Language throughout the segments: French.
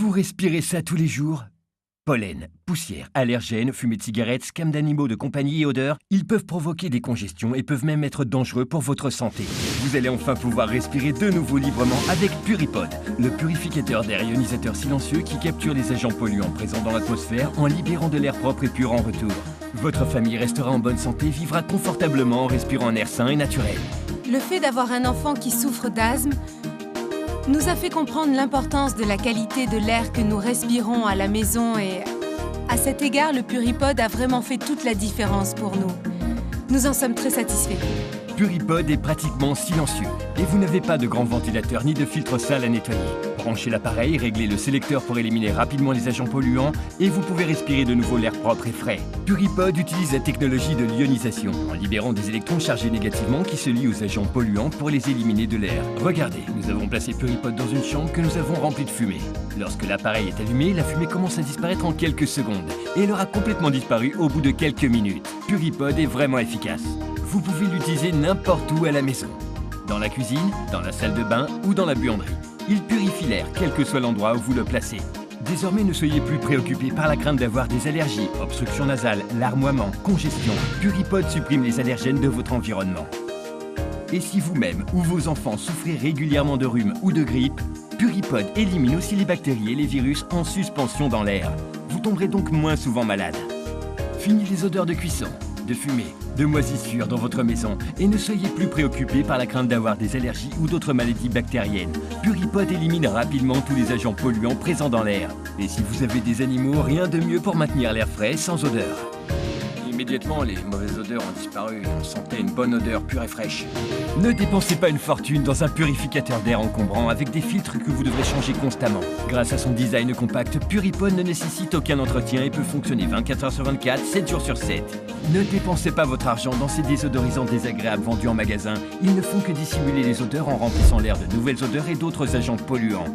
Vous respirez ça tous les jours? Pollen, poussière, allergènes, fumée de cigarettes, scams d'animaux de compagnie et odeurs, ils peuvent provoquer des congestions et peuvent même être dangereux pour votre santé. Vous allez enfin pouvoir respirer de nouveau librement avec Puripod, le purificateur d'air ionisateur silencieux qui capture les agents polluants présents dans l'atmosphère en libérant de l'air propre et pur en retour. Votre famille restera en bonne santé, vivra confortablement en respirant un air sain et naturel. Le fait d'avoir un enfant qui souffre d'asthme nous a fait comprendre l'importance de la qualité de l'air que nous respirons à la maison et, à cet égard, le Puripod a vraiment fait toute la différence pour nous. Nous en sommes très satisfaits. Puripod est pratiquement silencieux et vous n'avez pas de grand ventilateur ni de filtre sale à nettoyer. Branchez l'appareil, réglez le sélecteur pour éliminer rapidement les agents polluants et vous pouvez respirer de nouveau l'air propre et frais. Puripod utilise la technologie de l'ionisation en libérant des électrons chargés négativement qui se lient aux agents polluants pour les éliminer de l'air. Regardez, nous avons placé Puripod dans une chambre que nous avons remplie de fumée. Lorsque l'appareil est allumé, la fumée commence à disparaître en quelques secondes et elle aura complètement disparu au bout de quelques minutes. Puripod est vraiment efficace. Vous pouvez l'utiliser n'importe où à la maison. Dans la cuisine, dans la salle de bain ou dans la buanderie. Il purifie l'air, quel que soit l'endroit où vous le placez. Désormais, ne soyez plus préoccupés par la crainte d'avoir des allergies, obstruction nasale, larmoiement, congestion. Puripod supprime les allergènes de votre environnement. Et si vous-même ou vos enfants souffrez régulièrement de rhume ou de grippe, Puripod élimine aussi les bactéries et les virus en suspension dans l'air. Vous tomberez donc moins souvent malade. Fini les odeurs de cuisson, de fumée, de moisissure dans votre maison et ne soyez plus préoccupés par la crainte d'avoir des allergies ou d'autres maladies bactériennes. Puripod élimine rapidement tous les agents polluants présents dans l'air. Et si vous avez des animaux, rien de mieux pour maintenir l'air frais sans odeur. Immédiatement, les mauvaises odeurs ont disparu et on sentait une bonne odeur pure et fraîche. Ne dépensez pas une fortune dans un purificateur d'air encombrant avec des filtres que vous devrez changer constamment. Grâce à son design compact, Puripod ne nécessite aucun entretien et peut fonctionner 24 heures sur 24, 7 jours sur 7. Ne dépensez pas votre argent dans ces désodorisants désagréables vendus en magasin. Ils ne font que dissimuler les odeurs en remplissant l'air de nouvelles odeurs et d'autres agents polluants.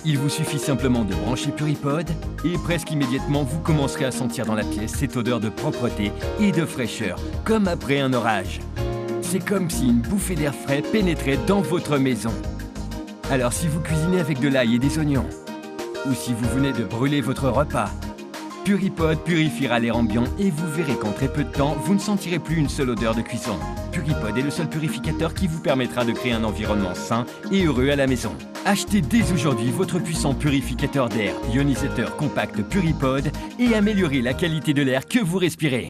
Il vous suffit simplement de brancher Puripod et presque immédiatement vous commencerez à sentir dans la pièce cette odeur de propreté et de fraîcheur, comme après un orage. C'est comme si une bouffée d'air frais pénétrait dans votre maison. Alors si vous cuisinez avec de l'ail et des oignons, ou si vous venez de brûler votre repas, Puripod purifiera l'air ambiant et vous verrez qu'en très peu de temps, vous ne sentirez plus une seule odeur de cuisson. Puripod est le seul purificateur qui vous permettra de créer un environnement sain et heureux à la maison. Achetez dès aujourd'hui votre puissant purificateur d'air ionisateur compact Puripod et améliorez la qualité de l'air que vous respirez.